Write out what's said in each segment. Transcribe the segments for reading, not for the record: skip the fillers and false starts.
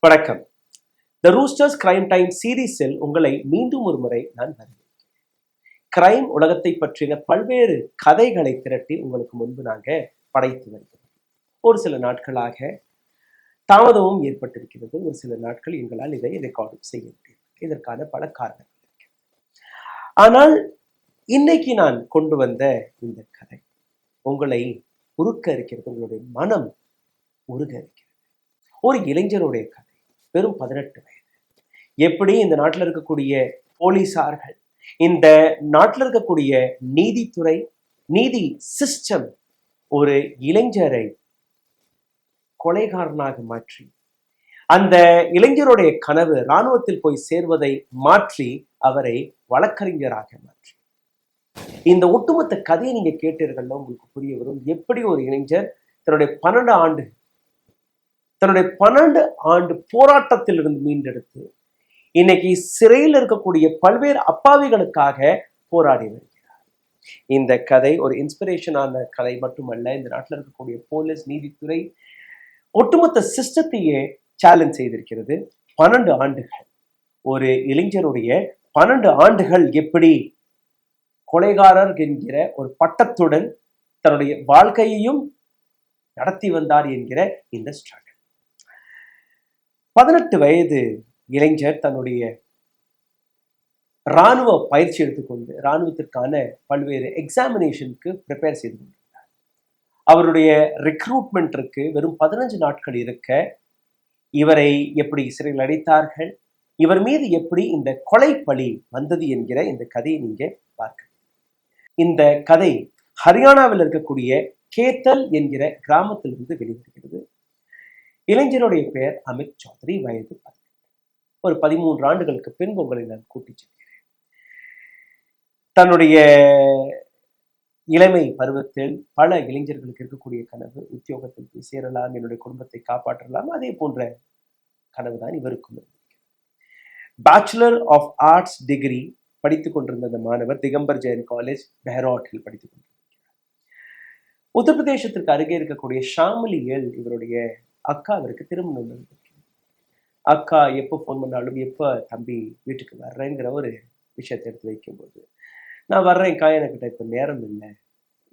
வணக்கம். த roosters crime time சீரீஸில் உங்களை மீண்டும் ஒரு முறை நான் வரவேற்கிறேன். கிரைம் உலகத்தை பற்றிய பல்வேறு கதைகளை திரட்டி உங்களுக்கு முன்பு நாங்கள் படைத்து வருகிறோம். ஒரு சில நாட்களாக தாமதமும் ஏற்பட்டிருக்கிறது. ஒரு சில நாட்கள் எங்களால் இதை ரெக்கார்டும் செய்ய முடியும். இதற்கான பல காரணங்கள் இருக்கிறது. ஆனால் இன்னைக்கு நான் கொண்டு வந்த இந்த கதை உங்களை உருக்க இருக்கிறது. உங்களுடைய மனம் உருக இருக்கிறது. ஒரு இளைஞருடைய கதை, வெறும் 18 வயது. எப்படி இந்த நாட்டில் இருக்கக்கூடிய போலீசார்கள், இந்த நாட்டில் இருக்கக்கூடிய நீதித்துறை, நீதி சிஸ்டம் ஒரு இளைஞரை கொலைகாரனாக மாற்றி, அந்த இளைஞருடைய கனவு இராணுவத்தில் போய் சேர்வதை மாற்றி அவரை வழக்கறிஞராக மாற்றி, இந்த ஒட்டுமொத்த கதையை நீங்க கேட்டீர்கள்னா உங்களுக்கு புரிய வரும். எப்படி ஒரு இளைஞர் தன்னுடைய 12 ஆண்டு போராட்டத்திலிருந்து மீண்டெடுத்து இன்னைக்கு சிறையில் இருக்கக்கூடிய பல்வேறு அப்பாவிகளுக்காக போராடி வருகிறார். இந்த கதை ஒரு இன்ஸ்பிரேஷனான கதை மட்டுமல்ல. இந்த நாட்டில் இருக்கக்கூடிய போலீஸ், நீதித்துறை, ஒட்டுமொத்த சிஸ்டத்தையே சேலஞ்ச் செய்திருக்கிறது. 12 ஆண்டுகள் ஒரு இளைஞருடைய 12 ஆண்டுகள் எப்படி கொலைகாரர் என்கிற ஒரு பட்டத்துடன் தன்னுடைய வாழ்க்கையையும் நடத்தி வந்தார் என்கிற இந்த ஸ்ட்ரகிள். 18 வயது இளைஞர் தன்னுடைய இராணுவ பயிற்சி எடுத்துக்கொண்டு இராணுவத்திற்கான பல்வேறு எக்ஸாமினேஷனுக்கு ப்ரிப்பேர் செய்து கொண்டிருந்தார். அவருடைய ரெக்ரூட்மெண்ட்டிற்கு வெறும் 15 நாட்கள் இருக்க இவரை எப்படி சிறையில் அடைத்தார்கள், இவர் மீது எப்படி இந்த கொலை பழி வந்தது என்கிற இந்த கதையை நீங்க பார்க்க. இந்த கதை ஹரியானாவில் இருக்கக்கூடிய கேத்தல் என்கிற கிராமத்திலிருந்து வெளிவருகிறது. இளைஞருடைய பெயர் அமித் சௌத்ரி, வயது 18. ஒரு 13 ஆண்டுகளுக்கு பின் உங்களை நான் கூட்டிச் செல்கிறேன். தன்னுடைய இளமை பருவத்தில் பல இளைஞர்களுக்கு இருக்கக்கூடிய கனவு, உத்தியோகத்தில் போய் சேரலாம், என்னுடைய குடும்பத்தை காப்பாற்றலாம், அதே போன்ற கனவு தான் இவருக்கும் இருந்திருக்கிறது. பேச்சுலர் ஆஃப் ஆர்ட்ஸ் டிகிரி படித்துக் கொண்டிருந்த அந்த மாணவர் திகம்பர் ஜெயின் காலேஜ் பெஹ்ராட்டில் படித்துக் கொண்டிருக்கிறார். உத்தரப்பிரதேசத்திற்கு அருகே இருக்கக்கூடிய ஷாமலியில் இவருடைய அக்கா அவருக்கு திருமணம் நடந்திருக்கு. அக்கா எப்போ ஃபோன் பண்ணாலும் எப்போ தம்பி வீட்டுக்கு வர்றேங்கிற ஒரு விஷயத்தை எடுத்து வைக்கும்போது, நான் வர்றேன்க்கா, எனக்கிட்ட இப்போ நேரம் இல்லை,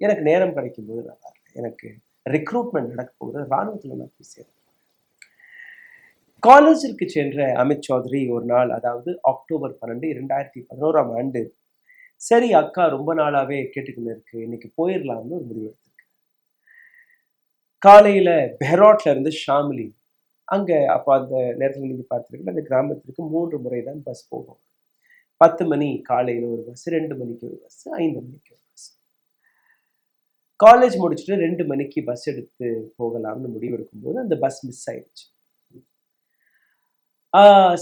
எனக்கு நேரம் கிடைக்கும்போது நான் வர்றேன், எனக்கு ரெக்ரூட்மெண்ட் நடக்க போகுது, இராணுவத்தில் நான் போய் சேர்றேன். காலேஜிற்கு சென்ற அமித் சௌத்ரி ஒரு நாள், அதாவது அக்டோபர் 12, 2011ஆம் ஆண்டு, சரி அக்கா ரொம்ப நாளாவே கேட்டுக்கிட்டு இருக்கு, இன்னைக்கு போயிடலாம்னு ஒரு முடிவு எடுத்திருக்கு. காலையில பெஹ்ராட்ல இருந்து ஷாமிலி, அங்க அப்போ அந்த நேரத்தில் நீங்க பார்த்துருக்கீங்க, அந்த கிராமத்திற்கு 3 முறை தான் பஸ் போகும். 10 மணி காலையில ஒரு பஸ், 2 மணிக்கு ஒரு பஸ், 5 மணிக்கு ஒரு பஸ். காலேஜ் முடிச்சுட்டு 2 மணிக்கு பஸ் எடுத்து போகலாம்னு முடிவு எடுக்கும்போது அந்த பஸ் மிஸ் ஆயிடுச்சு.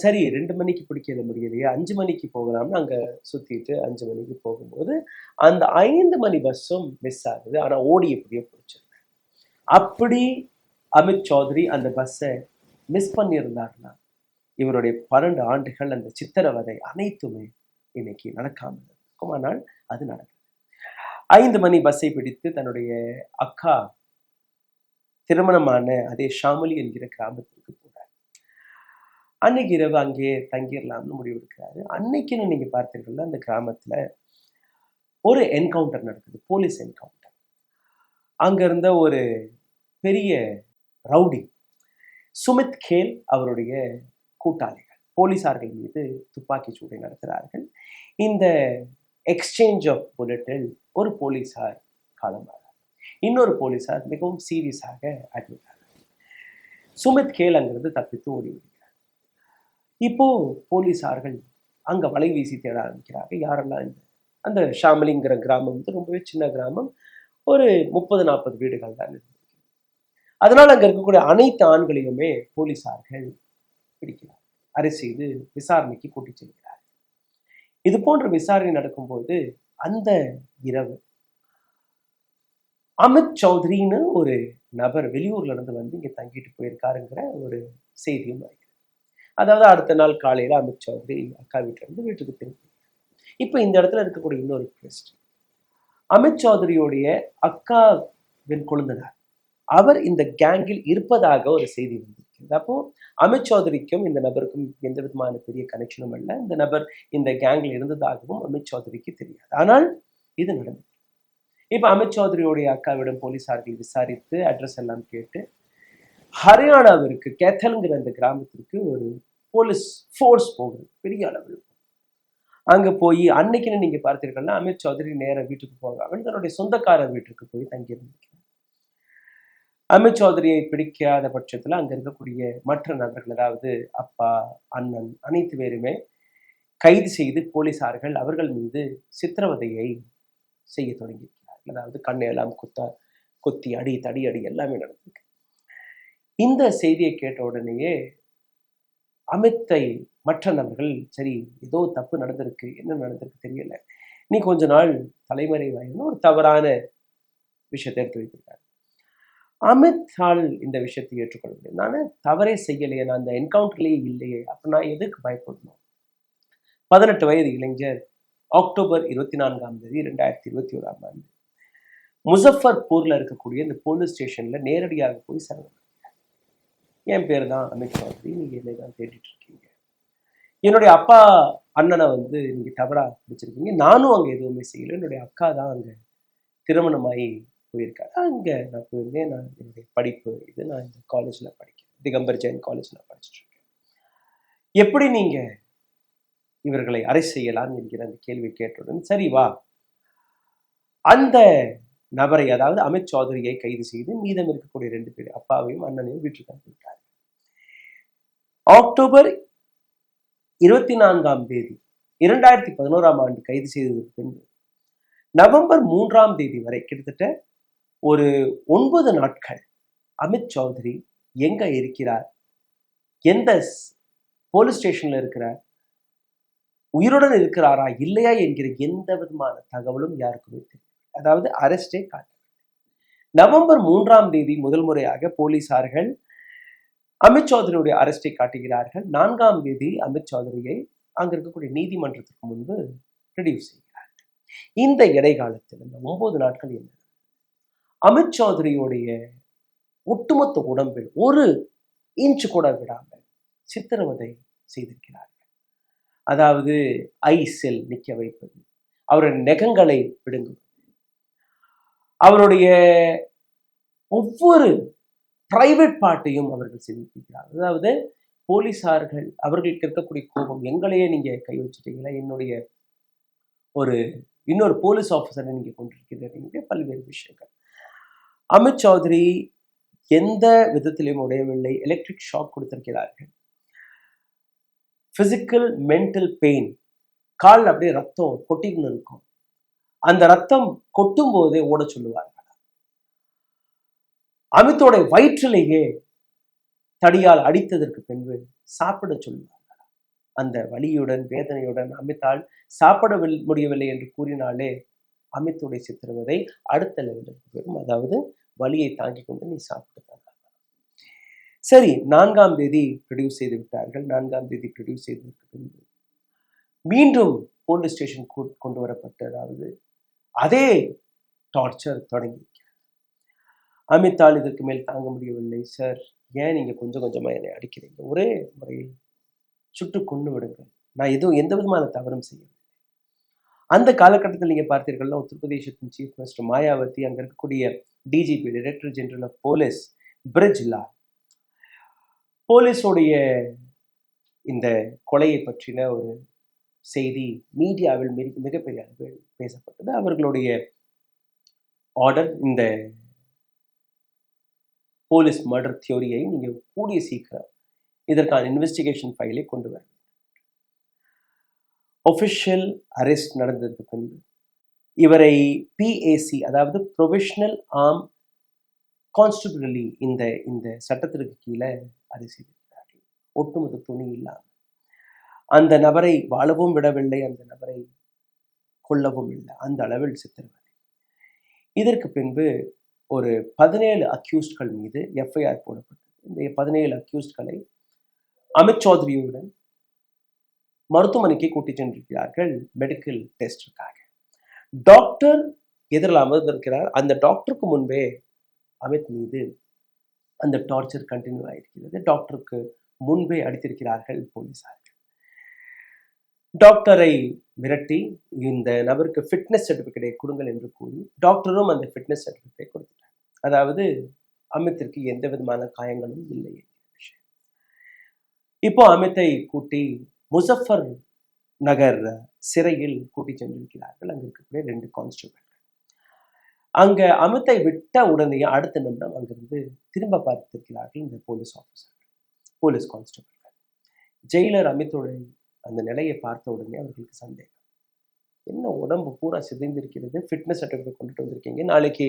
சரி 2 மணிக்கு பிடிக்கல முடியலையே, 5 மணிக்கு போகலாம்னு அங்க சுத்திட்டு 5 மணிக்கு போகும்போது அந்த 5 மணி பஸ்ஸும் மிஸ் ஆகுது. ஆனா ஓடி எப்படியோ பிடிச்சிருக்கு. அப்படி அமித் சௌத்ரி அந்த பஸ்ஸை மிஸ் பண்ணியிருந்தாருன்னா இவருடைய 12 ஆண்டுகள் அந்த சித்திரவதை அனைத்துமே இன்னைக்கு நடக்காமல் இருக்கும். ஆனால் அது நடக்குது. 5 மணி பஸ்ஸை பிடித்து தன்னுடைய அக்கா திருமணமான அதே ஷாமலி என்கிற கிராமத்திற்கு போறாரு. அன்னைக்கு இரவு அங்கே தங்கிடலாம்னு முடிவெடுக்கிறாரு. அன்னைக்குன்னு நீங்க பார்த்தீங்கன்னா அந்த கிராமத்துல ஒரு என்கவுண்டர் நடக்குது, போலீஸ் என்கவுண்டர். அங்க இருந்த ஒரு பெரிய ரவுடி சுமித் கேல் அவருடைய கூட்டாளிகள் போலீசார்கள் மீது துப்பாக்கி சூட்டை நடத்துகிறார்கள். இந்த எக்ஸ்சேஞ்ச் ஆஃப் புல்லட்டில் ஒரு போலீசார் காலமாகிறார், இன்னொரு போலீசார் மிகவும் சீரியஸாக அட்மிட் ஆகிறார். சுமித் கேல் அங்கிருந்து தப்பித்து ஓடி விடுகிறார். இப்போ போலீசார்கள் அங்க வலை வீசி தேட ஆரம்பிக்கிறார்கள். யாரெல்லாம் அந்த ஷாமலிங்கிற கிராமம் வந்து ரொம்பவே சின்ன கிராமம், ஒரு 30-40 வீடுகள் தான் இருக்கு. அதனால் அங்க இருக்கக்கூடிய அனைத்து ஆண்களையுமே போலீசார்கள் பிடிக்கிறார், அரெஸ்ட் செய்து விசாரணைக்கு கூட்டிச் செல்கிறார். இது போன்ற விசாரணை நடக்கும்போது அந்த இரவு அமித் சௌத்ரின்னு ஒரு நபர் வெளியூர்ல இருந்து வந்து இங்க தங்கிட்டு போயிருக்காருங்கிற ஒரு செய்தியும் வருகிறது. அதாவது அடுத்த நாள் காலையில அமித் சௌத்ரி அக்கா வீட்டுல இருந்து வீட்டுக்கு திரும்பி. இப்ப இந்த இடத்துல இருக்கக்கூடிய இன்னொரு ட்விஸ்ட், அமித் சௌத்ரியோடைய அக்காவின் கொழுந்தனார் அவர் இந்த கேங்கில் இருப்பதாக ஒரு செய்தி வந்திருக்கிறது. நடந்திருக்கிறது. அப்போ அமித் சௌத்ரிக்கும் இந்த நபருக்கும் எந்த விதமான பெரிய கனெக்ஷனும் இல்லை. இந்த நபர் இந்த கேங்ல இருந்ததாகவும் அமித் சௌத்ரிக்கு தெரியாது. ஆனால் இது நடந்தது. இப்ப அமித் சௌத்ரியோடைய அக்காவிடம் போலீசார்கள் விசாரித்து அட்ரஸ் எல்லாம் கேட்டு ஹரியானாவிற்கு கேத்தல்ங்கிற அந்த கிராமத்திற்கு ஒரு போலீஸ் ஃபோர்ஸ் போகுது பெரிய அளவில். அங்க போய் அன்னைக்குன்னு நீங்க பார்த்தீர்கள்னா அமித் சௌத்ரி நேர வீட்டுக்கு போகாமல் தன்னுடைய சொந்தக்காரர் வீட்டுக்கு போய் தங்கியிருந்திருக்கிறார். அமித் சௌத்ரியை பிடிக்காத பட்சத்துல அங்க இருக்கக்கூடிய மற்ற நபர்கள், அதாவது அப்பா, அண்ணன், அனைத்து பேருமே கைது செய்து போலீசார்கள் அவர்கள் மீது சித்திரவதையை செய்ய தொடங்கியிருக்கிறார்கள். அதாவது கண்ணையெல்லாம் கொத்தி அடி தடி அடி எல்லாமே நடந்திருக்கு. இந்த செய்தியை கேட்ட உடனேயே அமித்தை மற்ற நபர்கள், சரி ஏதோ தப்பு நடந்திருக்கு, என்ன நடந்திருக்கு தெரியல, நீ கொஞ்ச நாள் தலைமறைவாயின்னு ஒரு தவறான விஷயத்தை எடுத்து வைத்திருக்காரு. அமித்தால் இந்த விஷயத்தை ஏற்றுக்கொள்ள முடியும். நான் தவறே செய்யலையே, நான் அந்த என்கவுண்டர்லேயே இல்லையே, அப்ப நான் எதுக்கு பயப்படணும்? 18 வயது இளைஞர் அக்டோபர் 24 2021 முசஃபர்பூர்ல இருக்கக்கூடிய இந்த போலீஸ் ஸ்டேஷன்ல நேரடியாக போய் சரணடைந்தார். என் பேர் தான் அமித் சௌத்ரி, நீங்க என்னை தான் தேடிட்டு இருக்கீங்க, என்னுடைய அப்பா அண்ணனை நீங்க தவறா பிடிச்சிருக்கீங்க, நானும் அங்க எதுவுமே செய்யல, என்னுடைய அக்கா தான் அங்க திருமணமாகி போயிருக்காரு, அங்க நான் போயிருந்தேன், நான் என்னுடைய படிப்பு இது, நான் இந்த காலேஜ்ல படிக்கிறேன், திகம்பர் ஜெயின் காலேஜ்ல படிச்சுட்டு இருக்கேன், எப்படி நீங்க இவர்களை அரெஸ்ட் செய்யலாம் என்கிற அந்த கேள்வி கேட்டவுடன், சரி வா, அந்த நபரை, அதாவது அமித் சௌத்ரியை கைது செய்து மீதம் இருக்கக்கூடிய 2 பேர், அப்பாவையும் அண்ணனையும் வீட்டுக்கு அனுப்பிவிட்டார். அக்டோபர் 24 2011 கைது செய்ததற்கு பின்பு நவம்பர் 3 வரை கிட்டத்தட்ட ஒரு 9 நாட்கள் அமித் சௌத்ரி எங்க இருக்கிறார், எந்த போலீஸ் ஸ்டேஷன்ல இருக்கிறார், உயிருடன் இருக்கிறாரா இல்லையா என்கிற எந்த விதமான தகவலும் யாருக்குமே தெரியும். அதாவது அரெஸ்டே காட்டவில்லை. நவம்பர் 3 முதல் முறையாக போலீசார்கள் அமித் சௌத்ரியுடைய அரெஸ்டை காட்டுகிறார்கள். 4 அமித் சௌத்ரியை அங்க இருக்கக்கூடிய நீதிமன்றத்திற்கு முன்பு ரிலீவ் செய்கிறார்கள். இந்த இடைக்காலத்தில் இந்த 9 நாட்கள் என்ன, அமித் சௌத்ரியுடைய ஒட்டுமொத்த உடம்பில் ஒரு இன்ச் கூட விடாமல் சித்திரவதை செய்திருக்கிறார்கள். அதாவது ஐஸில் நிற்க வைப்பது, அவருடைய நெகங்களை பிடுங்குவது, அவருடைய ஒவ்வொரு பிரைவேட் பார்ட்டையும் அவர்கள் செய்திருக்கிறார்கள். அதாவது போலீசார்கள் அவர்களுக்கு இருக்கக்கூடிய கோபம், எங்களையே நீங்க கை வச்சுட்டீங்களா, என்னுடைய இன்னொரு போலீஸ் ஆஃபீஸரை நீங்க கொண்டிருக்கிறீங்க, பல்வேறு விஷயங்கள். அமித் சௌத்ரி எந்த விதத்திலையும் உடையவில்லை. எலக்ட்ரிக் ஷாக் கொடுத்திருக்கிறார்கள். பிசிக்கல் மென்டல் பெயின், கால் அப்படியே ரத்தம் கொட்டின்னு இருக்கும், அந்த ரத்தம் கொட்டும் போதே ஓட சொல்லுவார்கள். அமித்தோட வயிற்றிலேயே தடியால் அடித்ததற்கு பின்பு சாப்பிட சொல்லுவார்கள். அந்த வலியுடன் வேதனையுடன் அமித்தால் சாப்பிட முடியவில்லை என்று கூறினாலே அமித்துடைய சித்திரவதை அடுத்த லெவலுக்கு போயிடும். அதாவது வலியை தாங்கிக் கொண்டு நீ சாப்பிட்டு. சரி, 4 ப்ரொடியூஸ் செய்து விட்டார்கள். 4 ப்ரொடியூஸ் செய்ததற்கு பின்பு மீண்டும் போலீஸ் ஸ்டேஷன் கொண்டு வரப்பட்டு, அதாவது அதே டார்ச்சர் தொடங்கி. அமித்தால் இதற்கு மேல் தாங்க முடியவில்லை. சார், ஏன் நீங்க கொஞ்சம் கொஞ்சமா என்னை அடிக்கிறீங்க, ஒரே முறையில் சுட்டு கொண்டு விடுங்க, நான் எந்த விதமான தவறும் செய்யவில்லை. அந்த காலகட்டத்தில் நீங்க பார்த்தீர்கள்னா உத்தரப்பிரதேசத்தின் சீஃப் மினிஸ்டர் மாயாவதி, அங்க இருக்கக்கூடிய DGP, director general of police Brijlal, போலீஸோடைய இந்த கொலையை பற்றின ஒரு செய்தி மீடியாவில் மிகப்பெரிய அளவில் பேசப்பட்டது. அவர்களுடைய ஆர்டர், இந்த போலீஸ் மர்டர் தியோரியை நீங்க கூடிய சீக்கிரம் இதற்கான இன்வெஸ்டிகேஷன் ஃபைலை கொண்டு வர. ஒபிஷியல் அரெஸ்ட் நடந்ததுக்கு பின்பு இவரை பிஏசி, அதாவது ப்ரொவிஷனல் ஆர்ம் கான்ஸ்டபிளி, இந்த சட்டத்திற்கு கீழே அரெஸ்ட் செய்திருக்கிறார்கள். ஒட்டுமொத்த துணி இல்லாமல் அந்த நபரை வாழவும் விடவில்லை, அந்த நபரை கொல்லவும் இல்லை, அந்த அளவில் சித்திரவதை. இதற்கு பின்பு ஒரு 17 அக்யூஸ்ட்கள் மீது எஃப்ஐஆர் போடப்பட்டது. இந்த 17 அக்யூஸ்ட்களை அமித் சௌத்ரியுடன் மருத்துவமனைக்கு கூட்டி சென்றிருக்கிறார்கள் மெடிக்கல் டெஸ்டுக்காக. டாக்டர் எதிரில் அமர்ந்திருக்கிறார். அந்த டாக்டருக்கு முன்பே அமித் மீது அந்த டார்ச்சர் கண்டினியூ ஆயிருக்கிறது. டாக்டருக்கு முன்பே அடித்திருக்கிறார்கள் போலீசார். டாக்டரை மிரட்டி இந்த நபருக்கு ஃபிட்னஸ் சர்டிஃபிகேட்டை கொடுங்கள் என்று கூறி டாக்டரும் அந்த ஃபிட்னஸ் சர்டிஃபிகேட்டை கொடுத்துட்டார். அதாவது அமித்திற்கு எந்த விதமான காயங்களும் இல்லை என்கிற விஷயம். இப்போ அமித்தை கூட்டி முசஃபர் நகர் சிறையில் கூட்டி சென்றிருக்கிறார்கள். அங்க இருக்கக்கூடிய 2 கான்ஸ்டபிள். அங்க அமித்தை விட்ட உடனே அடுத்த நிமிடம் அங்கிருந்து திரும்ப பார்த்திருக்கிறார்கள் இந்த police officer, police constable. Jailer அமித்தோட அந்த நிலையை பார்த்த உடனே அவர்களுக்கு சந்தேகம். என்ன உடம்பு பூரா சிதைந்திருக்கிறது, ஃபிட்னஸ் சர்டிஃபிகேட் கொண்டுட்டு வந்திருக்கீங்க, நாளைக்கு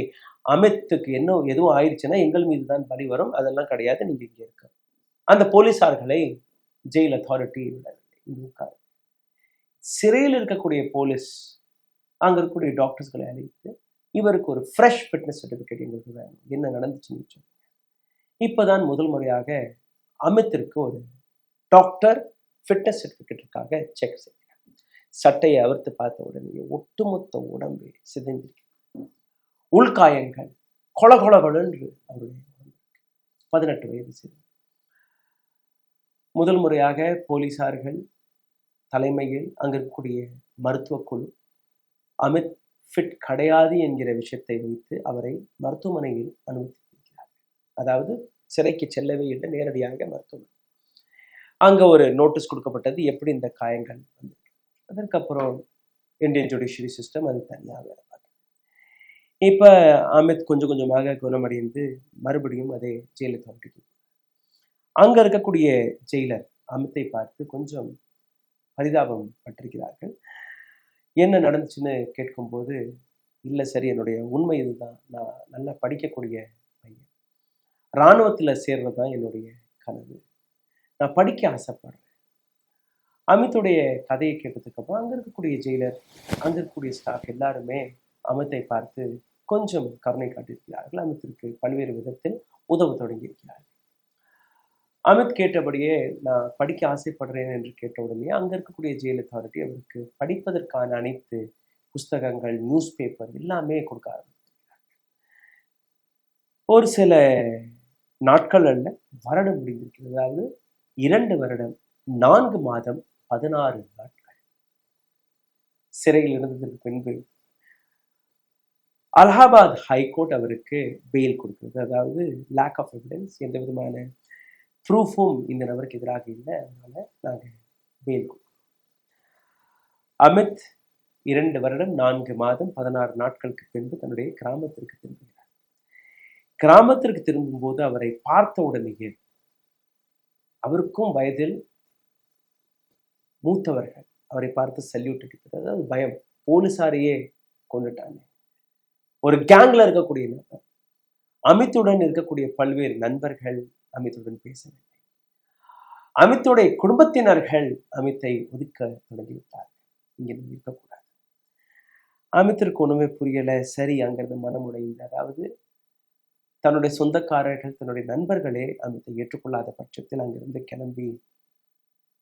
அமித்துக்கு என்ன எதுவும் ஆயிடுச்சுன்னா எங்கள் மீது தான் பலி வரும், அதெல்லாம் கிடையாது, நீங்க இங்கே இருக்க. அந்த போலீசார்களை ஜெயில் அத்தாரிட்டி விடவில்லை. சிறையில் இருக்கக்கூடிய போலீஸ் அங்க இருக்கக்கூடிய டாக்டர்ஸ்களை அழைத்து இவருக்கு ஒரு ஃப்ரெஷ் ஃபிட்னஸ் சர்டிஃபிகேட் எங்களுக்கு வேணும், என்ன நடந்துச்சுன்னு சொல்லுங்க. இப்போதான் முதல் முறையாக அமித்திற்கு ஒரு டாக்டர் ஃபிட்னஸ் சர்டிஃபிகேட்டுக்காக செக் செய்கிறார். சட்டையை அவிர்த்து பார்த்த உடனே ஒட்டுமொத்த உடம்பு சிதைந்திருக்கு. உள்காயங்கள் கொலகொலகொலன்று அவருடைய 18 வயது சிறு. முதல் முறையாக போலீசார்கள் தலைமையில் அங்க இருக்கக்கூடிய மருத்துவ குழு அமித் ஃபிட் கிடையாது என்கிற விஷயத்தை வைத்து அவரை மருத்துவமனையில் அனுமதித்திருக்கிறார். அதாவது சிறைக்கு செல்லவே இல்லை, நேரடியாக மருத்துவமனை. அங்க ஒரு நோட்டீஸ் கொடுக்கப்பட்டது, எப்படி இந்த காயங்கள் வந்து. அதற்கப்புறம் இந்தியன் ஜுடிஷியரி சிஸ்டம் அது தனியாக வேலை பார்க்குது. இப்போ அமித் கொஞ்சம் கொஞ்சமாக குணமடைந்து மறுபடியும் அதே ஜெயிலுக்கு அனுப்பிட்டு அங்க இருக்கக்கூடிய ஜெயிலர் அமித்தை பார்த்து கொஞ்சம் பரிதாபம் பட்டிருக்கிறார்கள். என்ன நடந்துச்சுன்னு கேட்கும்போது, இல்லை சரி, என்னுடைய உண்மை இதுதான், நான் நல்லா படிக்கக்கூடிய பையன், இராணுவத்தில் சேர்றது தான் என்னுடைய கனவு, நான் படிக்க ஆசைப்படுறேன். அமித்துடைய கதையை கேட்டதுக்கு அப்புறம் அங்க இருக்கக்கூடிய ஜெயிலர், அங்க இருக்கக்கூடிய ஸ்டாஃப் எல்லாருமே அமித்தை பார்த்து கொஞ்சம் கருணை காட்டியிருக்கிறார்கள். அமித்திற்கு பல்வேறு விதத்தில் உதவ தொடங்கியிருக்கிறார்கள். அமித் கேட்டபடியே நான் படிக்க ஆசைப்படுறேன் என்று கேட்ட உடனே அங்க இருக்கக்கூடிய ஜெயில் அத்தாரிட்டி அவருக்கு படிப்பதற்கான அனைத்து புஸ்தகங்கள், நியூஸ் பேப்பர் எல்லாமே கொடுக்க ஆரம்பித்திருக்கிறார்கள். ஒரு சில நாட்கள் அல்ல, வருடம் முடிந்திருக்கிறது. அதாவது 2 வருடம் 4 மாதம் 16 நாட்கள் சிறையில் இருந்ததற்கு பின்பு அலகாபாத் ஹைகோர்ட் அவருக்கு பெயில் கொடுக்கிறது. அதாவது லேக் ஆஃப் எவிடன்ஸ், எந்த விதமான ப்ரூஃபும் இந்த நபருக்கு எதிராக இல்லை, அதனால நாங்கள் பெயில் கொடுக்கிறோம். அமித் 2 வருடம் 4 மாதம் 16 நாட்களுக்கு பின்பு தன்னுடைய கிராமத்திற்கு திரும்புகிறார். கிராமத்திற்கு திரும்பும்போது அவரை பார்த்த உடனேயே அவருக்கும் வயதில் மூத்தவர்கள் அவரை பார்த்து சல்யூட் அடிக்கிறது. அதாவது பயம், போலீசாரையே கொண்டுட்டாங்க. ஒரு கேங்ல இருக்கக்கூடிய நபர், அமித்துடன் இருக்கக்கூடிய பல்வேறு நண்பர்கள் அமித்துடன் பேசவில்லை. அமித்துடைய குடும்பத்தினர்கள் அமித்தை ஒதுக்க தொடங்கிவிட்டார்கள், இங்க இருக்கக்கூடாது. அமித்திற்கு ஒண்ணுமே புரியல. சரி, அங்கிருந்து மனமுடைந்த, அதாவது தன்னுடைய சொந்தக்காரர்கள், தன்னுடைய நண்பர்களே அமித்தை ஏற்றுக்கொள்ளாத பட்சத்தில் அங்கிருந்து கிளம்பி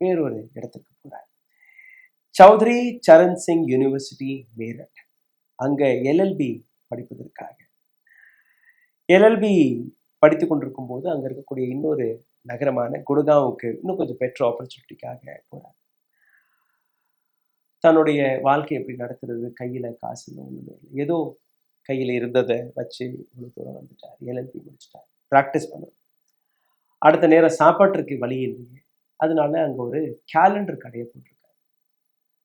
வேறொரு இடத்திற்கு போறார். சௌத்ரி சரண் சிங் யூனிவர்சிட்டி மேரட், அங்க எல்எல்பி படிப்பதற்காக எல்எல்பி படித்து கொண்டிருக்கும் போது அங்க இருக்கக்கூடிய இன்னொரு நகரமான குடுகாவுக்கு இன்னும் கொஞ்சம் பெட்டர் ஆப்பர்ச்சுனிட்டிக்காக போறார். தன்னுடைய வாழ்க்கை எப்படி நடத்துறது, கையில காசு ஒண்ணுமே இல்லை, ஏதோ கையில இருந்ததை வச்சு இவ்வளவு தூரம் வந்துட்டார். எல்எல்பி முடிச்சுட்டார், ப்ராக்டிஸ் பண்ணணும். அடுத்த நேரம் சாப்பாட்டுக்கு வழி இல்லையே, அதனால அங்க ஒரு கேலண்டர் கடையை போட்டிருக்காரு.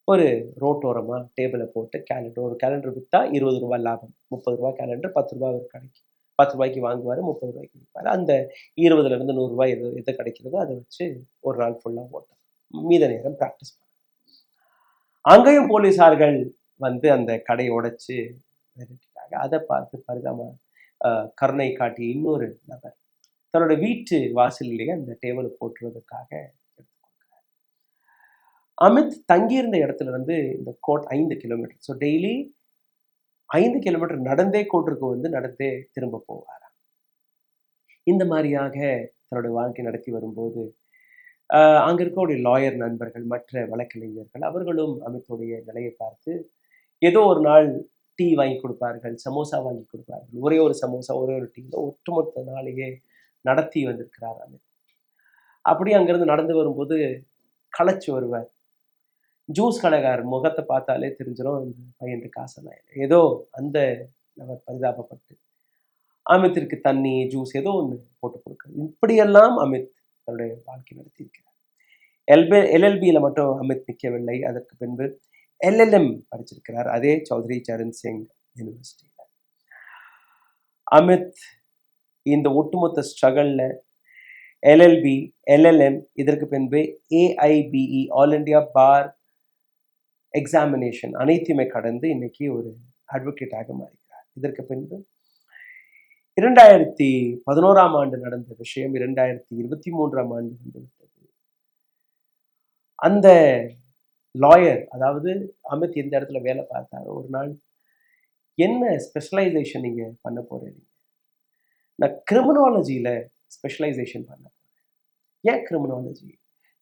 ஒரு ரோட்டோரமா டேபிளை போட்டு கேலண்டர், ஒரு கேலண்டர் விற்றா 20 ரூபாய் லாபம், 30 ரூபாய் கேலண்டர், 10 ரூபாய் ஒரு கடைக்கு, 10 ரூபாய்க்கு வாங்குவார், 30 ரூபாய்க்கு விற்பார். அந்த 20லேருந்து 100 ரூபாய் எது கிடைக்கிறதோ அதை வச்சு ஒரு நாள் ஃபுல்லாக ஓட்டார். மீத நேரம் ப்ராக்டிஸ் பண்ணார். அங்கேயும் போலீசார்கள் வந்து அந்த கடையை உடைச்சு விரட்டிட்டாங்க. அதை பார்த்து பரிதாப கருணை காட்டி இன்னொரு நபர் தன்னோட வீட்டு வாசலிலேயே அந்த டேபிளை போட்டுறதுக்காக எடுத்து கொடுக்குறாரு. அமித் தங்கியிருந்த இடத்துல இருந்து இந்த court 5 kilometre. So daily 5 kilometre நடந்தே கோர்ட்டுக்கு வந்து நடந்தே திரும்ப போவாராம். இந்த மாதிரியாக தன்னுடைய வாழ்க்கை நடத்தி வரும்போது அங்க இருக்கக்கூடிய லாயர் நண்பர்கள், மற்ற வழக்கறிஞர்கள் அவர்களும் அமித்துடைய நிலையை பார்த்து ஏதோ ஒரு நாள் டீ வாங்கி கொடுப்பார்கள், சமோசா வாங்கி கொடுப்பார்கள். ஒரே ஒரு சமோசா, ஒரே ஒரு டீ, ஒட்டுமொத்த நாளையே நடத்தி வந்திருக்கிறார் அமித். அப்படி அங்கிருந்து நடந்து வரும்போது களைச்சு வருவார். ஜூஸ் கடைக்காரர் முகத்தை பார்த்தாலே தெரிஞ்சிடும் இந்த பையன் காசெல்லாம் இல்லை. ஏதோ அந்த நபர் பரிதாபப்பட்டு அமித்திற்கு தண்ணி ஜூஸ் ஏதோ ஒன்று போட்டு கொடுக்குறது. இப்படியெல்லாம் அமித் தன்னுடைய வாழ்க்கை நடத்தியிருக்கிறார். எல்எல்பியில் மட்டும் அமித் நிற்கவில்லை. அதற்கு பின்பு எல்எல்எம் படிச்சிருக்கிறார், அதே சௌத்ரி சரண் சிங் யூனிவர்சிட்டியில். அமித் இந்த ஒட்டுமொத்த ஸ்ட்ரகல்ல எல்எல்பி, எல்எல்எம், இதற்கு பின்பு ஏஐபிஇ, ஆல் இண்டியா பார் எக்ஸாமினேஷன் அனைத்துமே கடந்து இன்னைக்கு ஒரு அட்வொகேட்டாக மாறுகிறார். இதற்கு பின்பு 2011ஆம் ஆண்டு நடந்த விஷயம் 2023ஆம் ஆண்டு வந்துவிட்டது. அந்த லாயர், அதாவது அமித் எந்த இடத்துல வேலை பார்த்தாரோ, ஒரு நாள் என்ன ஸ்பெஷலைசேஷன் நீங்க பண்ண போறீங்க? நான் கிரிமினாலஜியில ஸ்பெஷலைசேஷன் பண்ண போறேன். ஏன் கிரிமினாலஜி?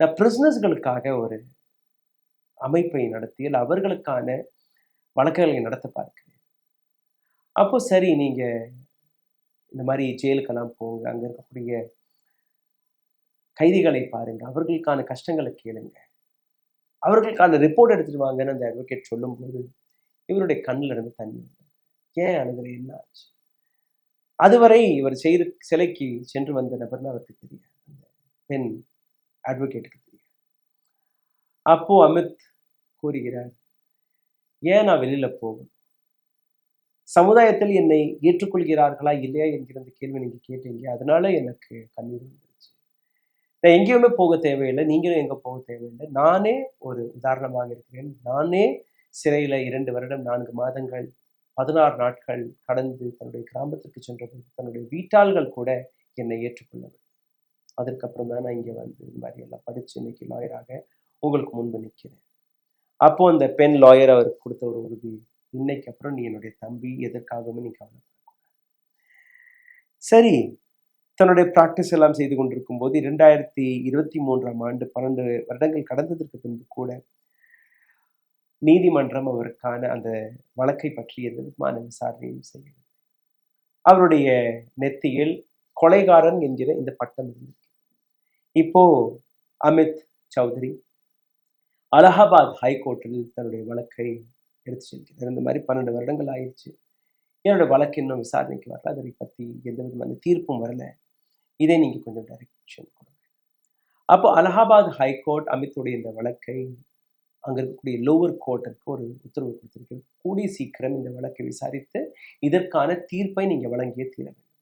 நான் பிரிசனர்ஸ்களுக்காக ஒரு அமைப்பை நடத்தி அவர்களுக்கான வழக்குகளை நடத்த பார்க்கிறேன். அப்போ சரி, நீங்க இந்த மாதிரி ஜெயிலுக்கெல்லாம் போங்க, அங்க இருக்கக்கூடிய கைதிகளை பாருங்க, அவர்களுக்கான கஷ்டங்களை கேளுங்க, அவர்களுக்கான ரிப்போர்ட் எடுத்துட்டு வாங்கன்னு அந்த அட்வொகேட் சொல்லும்போது இவருடைய கண்ணில் இருந்து தண்ணி. ஏன் அழுகிற, என்ன ஆச்சு? அதுவரை இவர் செய்து சிலைக்கு சென்று வந்த நபர்னு அவருக்கு தெரியாது, அந்த பெண் அட்வொகேட்டுக்கு தெரியாது. அப்போ அமித் கூறுகிறார், ஏன் நான் வெளியில போகணும்? சமுதாயத்தில் என்னை ஏற்றுக்கொள்கிறார்களா இல்லையா என்கிற அந்த கேள்வி நீங்க கேட்டீங்க, அதனால எனக்கு கண்ணீர் வந்துருச்சு. நான் எங்கேயுமே போக தேவையில்லை, நீங்களும் எங்க போக தேவையில்லை. நானே ஒரு உதாரணமாக இருக்கிறேன். நானே சிறையில 2 வருடம் 4 மாதங்கள் 16 நாட்கள் கடந்து தன்னுடைய கிராமத்திற்கு சென்றபோது தன்னுடைய வீட்டாள்கள் கூட என்னை ஏற்றுக்கொள்ளவில்லை. அதற்கப்புறம் தான் நான் இங்க வந்து இந்த மாதிரி எல்லாம் படிச்சு இன்னைக்கு லாயராக உங்களுக்கு முன்பு நிற்கிறேன். அப்போ அந்த பெண் லாயர் அவருக்கு கொடுத்த ஒரு உறுதி, இன்னைக்கு அப்புறம் நீ என்னுடைய தம்பி, எதற்காகவும் நீ கவலைப்படக்கூடாது. சரி, தன்னுடைய பிராக்டிஸ் எல்லாம் செய்து கொண்டிருக்கும் போது 2023ஆம் ஆண்டு 12 வருடங்கள் கடந்ததற்கு பின்பு கூட நீதிமன்றம் அவருக்கான அந்த வழக்கை பற்றி எந்த விதமான விசாரணையும் செய்யவில்லை. அவருடைய நெத்தியில் கொலைகாரன் என்கிற இந்த பட்டம் இருந்திருக்கு. இப்போ அமித் சௌத்ரி அலகாபாத் ஹைகோர்ட்டில் தன்னுடைய வழக்கை எடுத்து செல்கிறார். இந்த மாதிரி 12 வருடங்கள் ஆயிடுச்சு, என்னோட வழக்கு இன்னும் விசாரணைக்கு வரல, அதை பற்றி எந்த விதமான தீர்ப்பும் வரல, இதை நீங்க கொஞ்சம் டைரக்ஷன் கொடுங்க. அப்போ அலகாபாத் ஹைகோர்ட் அமித்துடைய இந்த வழக்கை அங்க இருக்கக்கூடிய லோவர் கோர்ட்டுக்கு ஒரு உத்தரவு கொடுத்திருக்கு, கூடிய சீக்கிரம் இந்த வழக்கை விசாரித்து இதற்கான தீர்ப்பை நீங்க வழங்கிய தீர வேண்டும்.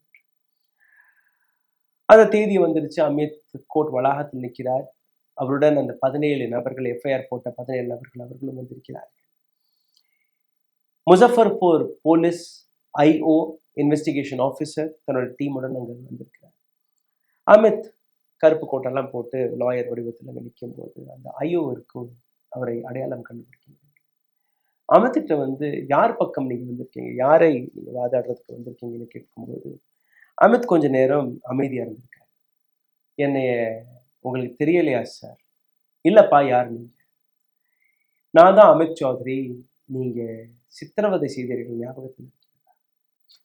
அந்த தேதி வந்துருச்சு. அமித் கோர்ட் வளாகத்தில் நிற்கிறார். அவருடன் அந்த 17 நபர்கள், எஃப்ஐஆர் போட்ட 17 நபர்கள் அவர்களும் வந்திருக்கிறார்கள். முசஃபர்பூர் போலீஸ் ஐஓ இன்வெஸ்டிகேஷன் ஆஃபீஸர் தன்னோட டீமுடன் அங்க வந்திருக்கிறார். அமித் கருப்பு கோட்டெல்லாம் போட்டு லாயர் வடிவத்தில் அங்கே நிற்கும் போது அந்த ஐஓவிற்கும் அவரை அடையாளம் கண்டுபிடிக்க முடியும். அமித்திட்ட வந்து யார் பக்கம் நீங்க வந்திருக்கீங்க, யாரை நீங்க வாதாடுறதுக்கு வந்திருக்கீங்கன்னு கேட்கும்போது அமித் கொஞ்ச நேரம் அமைதியா இருந்திருக்காரு. என்னைய உங்களுக்கு தெரியலையா சார்? இல்லப்பா, யார் நீங்க? நான் தான் அமித் சௌத்ரி, நீங்க சித்திரவதை செய்தீர்கள், ஞாபகத்தில் இருக்கிறதா?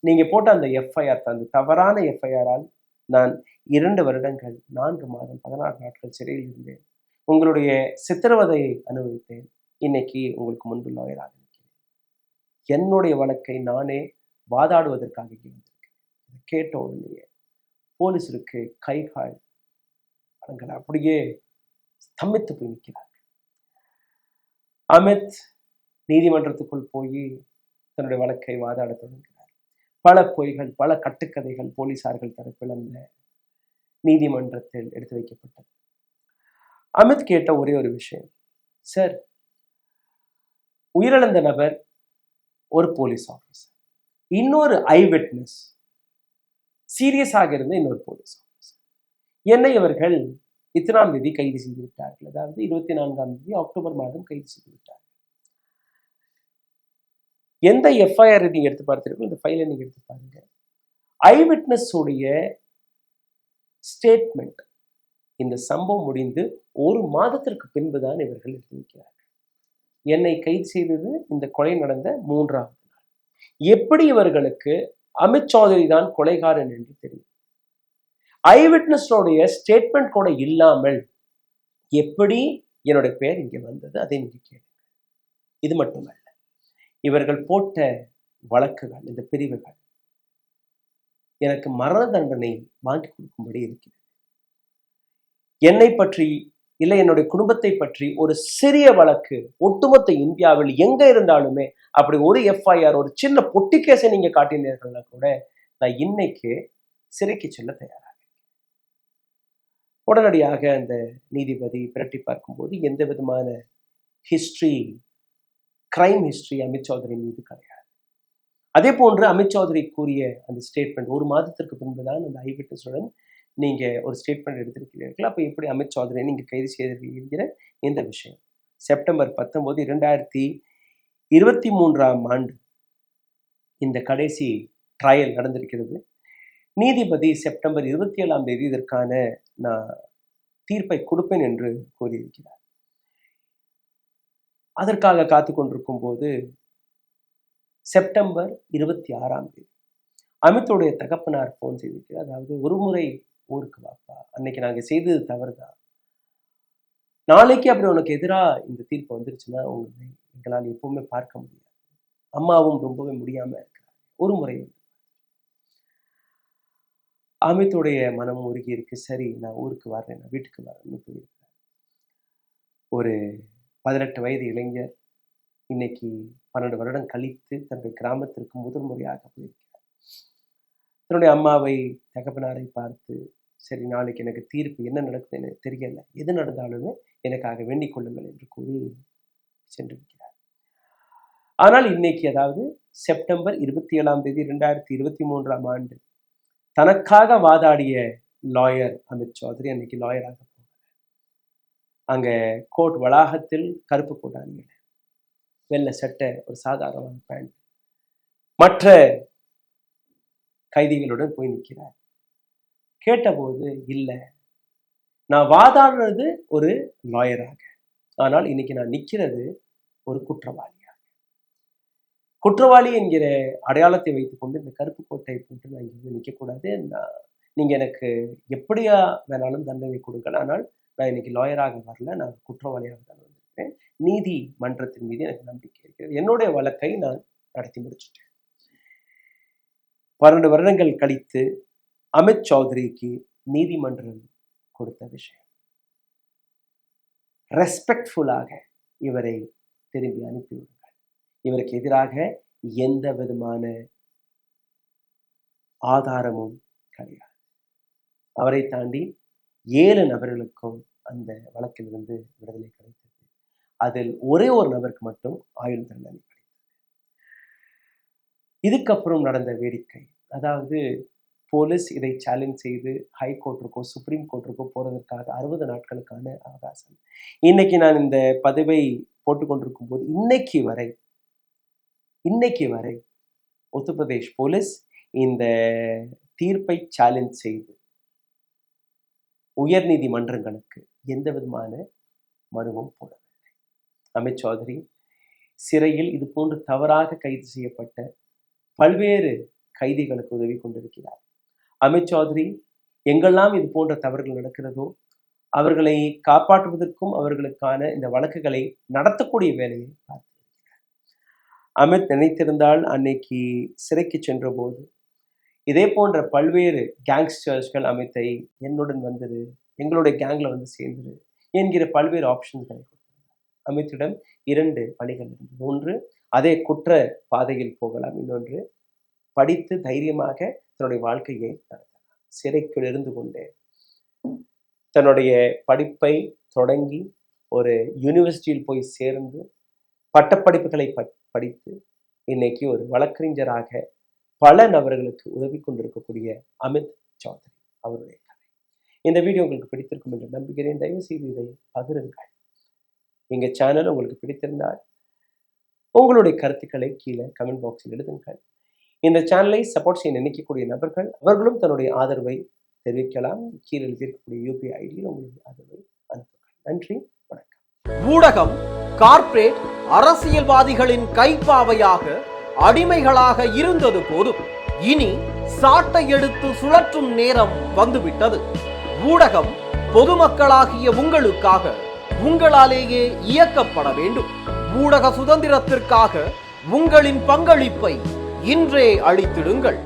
நீங்க போட்ட அந்த எஃப்ஐஆர், அந்த தவறான எஃப்ஐஆரால் நான் 2 வருடங்கள் 4 மாதம் 16 நாட்கள் சிறையில் இருந்தேன், உங்களுடைய சித்திரவதையை அனுபவித்தேன், இன்னைக்கு உங்களுக்கு முன்பு லாயராக இருக்கிறேன், என்னுடைய வழக்கை நானே வாதாடுவதற்காக வந்திருக்கேன். கேட்ட உடனே போலீஸருக்கு கை கால் அப்படியே ஸ்தம்பித்து போய் நிற்கிறார். அமித் நீதிமன்றத்துக்குள் போய் தன்னுடைய வழக்கை வாதாட தொடங்குகிறார். பல பொய்கள், பல கட்டுக்கதைகள் போலீசார்கள் தரப்பில் அந்த நீதிமன்றத்தில் எடுத்து வைக்கப்பட்டது. அமித் கேட்ட ஒரே ஒரு விஷயம், சார், உயிரிழந்த நபர் ஒரு போலீஸ் ஆஃபீஸர், இன்னொரு ஐ விட்னஸ் சீரியஸாக இருந்த இன்னொரு போலீஸ் ஆஃபீஸர், என்னை இவர்கள் இத்தனாம் தேதி கைது செய்து விட்டார்கள், அதாவது 24ஆம் தேதி அக்டோபர் மாதம் கைது செய்து விட்டார்கள். எந்த எஃப்ஐஆர் நீங்க எடுத்து பார்த்திருக்கோம், இந்த ஃபைலை நீங்க எடுத்து பாருங்க. ஐ விட்னஸ் உடைய ஸ்டேட்மெண்ட், இந்த சம்பவம் முடிந்து 1 மாதத்திற்கு பின்புதான் இவர்கள் எடுத்து வைக்கிறார்கள். என்னை கைது செய்தது இந்த கொலை நடந்த 3ஆவது நாள். எப்படி இவர்களுக்கு அமித் சௌத்ரி தான் கொலைகாரன் என்று தெரியும்? ஐ விட்னஸோடைய ஸ்டேட்மெண்ட் கூட இல்லாமல் எப்படி என்னுடைய பெயர் இங்கே வந்தது அதை நீங்க கேளுங்க. இது மட்டுமல்ல, இவர்கள் போட்ட வழக்குகள், இந்த பிரிவுகள் எனக்கு மரண தண்டனை வாங்கி கொடுக்கும்படி இருக்கிறது. என்னை பற்றி இல்லை என்னுடைய குடும்பத்தை பற்றி ஒரு சிறிய வழக்கு ஒட்டுமொத்த இந்தியாவில் எங்க இருந்தாலுமே அப்படி ஒரு எஃப்ஐஆர், ஒரு சின்ன பொட்டி கேஸை நீங்க காட்டினீர்கள்னா கூட நான் இன்னைக்கு சிறைக்கு செல்ல தயாராக. உடனடியாக அந்த நீதிபதி பிரட்டி பார்க்கும்போது எந்த விதமான history, crime history Amit Chaudhary மீது கிடையாது. அதே போன்று அமித் சௌத்ரி கூறிய அந்த ஸ்டேட்மெண்ட் 1 மாதத்திற்கு பின்புதான் அந்த ஐ விட்னஸுடன் நீங்க ஒரு ஸ்டேட்மெண்ட் எடுத்திருக்கிறீர்கள். அப்ப எப்படி அமித் சௌத்ரியை நீங்க கைது செய்திருக்கீங்கிற இந்த விஷயம் செப்டம்பர் 19, 2023 இந்த கடைசி ட்ரையல் நடந்திருக்கிறது. நீதிபதி செப்டம்பர் 27 இதற்கான நான் தீர்ப்பை கொடுப்பேன் என்று கூறியிருக்கிறார். அதற்காக காத்து கொண்டிருக்கும் போது செப்டம்பர் 26 அமித்துடைய தகப்பனார் போன் செய்திருக்கிறார். அதாவது ஒரு முறை ஊருக்கு வாப்பா, அன்னைக்கு நாங்க செய்தது தவறுதான், நாளைக்கு அப்படி உனக்கு எதிராக இந்த தீர்ப்பு வந்துருச்சுன்னா உங்களை எங்களால் எப்பவுமே பார்க்க முடியாது. அம்மாவும் ரொம்பவே முடியாம இருக்கிறாங்க. ஒரு முறை அமித்துடைய மனம் உருகி இருக்கு. சரி, நான் ஊருக்கு வர்றேன், நான் வீட்டுக்கு வரேன்னு போயிருக்கிறேன். ஒரு 18 வயது இளைஞர் இன்னைக்கு 12 வருடம் கழித்து தன்னுடைய கிராமத்திற்கு முதல் முறையாக போயிருக்கிறார். தன்னுடைய அம்மாவை, தகப்பனாரை பார்த்து, சரி நாளைக்கு எனக்கு தீர்ப்பு என்ன நடக்குதுன்னு தெரியல, எது நடந்தாலுமே எனக்காக வேண்டிக் கொள்ளுங்கள் என்று கூறி சென்றிருக்கிறார். ஆனால் இன்னைக்கு, அதாவது செப்டம்பர் 27, 2023 தனக்காக வாதாடிய லாயர் அமித் சௌத்ரி அன்னைக்கு லாயராக போகல. அங்க கோர்ட் வளாகத்தில் கருப்பு கோட் அணியல, வெள்ளை சட்டை, ஒரு சாதாரண பேண்ட், மற்ற கைதிகளுடன் போய் நிற்கிறார். கேட்டபோது, இல்லை நான் வாதாடுறது ஒரு லாயராக, ஆனால் இன்னைக்கு நான் நிற்கிறது ஒரு குற்றவாளியாக. குற்றவாளி என்கிற அடையாளத்தை வைத்துக்கொண்டு இந்த கருப்பு கோட்டை போட்டு நான் இங்கே நிற்கக்கூடாது, நீங்க எனக்கு எப்படியா வேணாலும் தண்டனை கொடுங்கள், ஆனால் நான் இன்னைக்கு லாயராக வரல, நான் குற்றவாளியாக தான் வந்திருக்கிறேன். நீதிமன்றத்தின் மீது எனக்கு நம்பிக்கை இருக்கிறது. என்னுடைய வழக்கை நான் நடத்தி முடிச்சுட்டேன். 12 வருடங்கள் கழித்து அமித் சௌத்ரிக்கு நீதிமன்றம் கொடுத்த விஷயம், ரெஸ்பெக்ட்ஃபுல்லாக இவரை திரும்பி அனுப்பிவிடுங்கள். இவருக்கு எதிராக எந்த விதமான ஆதாரமும் கிடையாது. அவரை தாண்டி 7 நபர்களுக்கும் அந்த வழக்கிலிருந்து விடுதலை கிடைத்தது. அதில் ஒரே ஒரு நபருக்கு மட்டும் ஆயுள் தண்டனை கிடைத்தது. இதுக்கப்புறம் நடந்த வேடிக்கை, அதாவது போலீஸ் இதை சேலஞ்ச் செய்து ஹைகோர்ட்டுக்கோ சுப்ரீம் கோர்ட்டுக்கோ போறதற்காக 60 நாட்களுக்கான அவகாசம். இன்னைக்கு நான் இந்த பதிவை போட்டுக்கொண்டிருக்கும் போது இன்னைக்கு வரை உத்தரப்பிரதேஷ் போலீஸ் இந்த தீர்ப்பை சேலஞ்ச் செய்து உயர் நீதிமன்றங்களுக்கு எந்த விதமான மனுவும் போடவில்லை. அமித் சௌத்ரி சிறையில் இது போன்று தவறாக கைது செய்யப்பட்ட பல்வேறு கைதிகளுக்கு உதவி கொண்டிருக்கிறார். அமித் சௌத்ரி எங்கெல்லாம் இது போன்ற தவறுகள் நடக்கிறதோ அவர்களை காப்பாற்றுவதற்கும் அவர்களுக்கான இந்த வழக்குகளை நடத்தக்கூடிய வேலையை பார்த்திருக்கிறார். அமித் நினைத்திருந்தால் அன்னைக்கு சிறைக்கு சென்ற போது இதே போன்ற பல்வேறு கேங்ஸ்டர்ஸ்கள் அமித்தை என்னுடன் வந்துரு, எங்களுடைய கேங்ல வந்து சேர்ந்துரு என்கிற பல்வேறு ஆப்ஷன்ஸ்களை கொடுத்தார். அமித்திடம் 2 பணிகள் இருந்தது. ஒன்று, அதே குற்ற பாதையில் போகலாம். இன்னொன்று, படித்து தைரியமாக தன்னுடைய வாழ்க்கையை நடத்தலாம். சிறைக்குள் இருந்து கொண்டே தன்னுடைய படிப்பை தொடங்கி ஒரு யூனிவர்சிட்டியில் போய் சேர்ந்து பட்டப்படிப்புகளை படித்து இன்னைக்கு ஒரு வழக்கறிஞராக பல நபர்களுக்கு உதவி கொண்டிருக்கக்கூடிய அமித் சௌத்ரி அவருடைய கதை. இந்த வீடியோ உங்களுக்கு பிடித்திருக்கும் என்று நம்புகிறேன். தயவு செய்து இதை பகிருங்கள். எங்க சேனல் உங்களுக்கு பிடித்திருந்தால் உங்களுடைய கருத்துக்களை கீழே கமெண்ட் பாக்ஸில் எழுதுங்கள். இந்த சேனலை சப்போர்ட் செய்ய நினைக்கக்கூடிய நபர்கள் அவர்களும் தன்னுடைய ஆதரவை தெரிவிக்கலாம். கீழே இருக்கக்கூடிய UPI ஐடியில் உங்களுடைய ஆதரவை அனுப்புங்கள். நன்றி, வணக்கம். ஊடகம் கார்ப்பரேட் அரசியல்வாதிகளின் கைப்பாவையாக அடிமைகளாக இருந்தது போதும், இனி சாட்டை எடுத்து சுழற்றும் நேரம் வந்துவிட்டது. ஊடகம் பொதுமக்களாகிய உங்களுக்காக உங்களாலேயே இயக்கப்பட வேண்டும். ஊடக சுதந்திரத்திற்காக உங்களின் பங்களிப்பை இன்றே அளித்திடுங்கள்.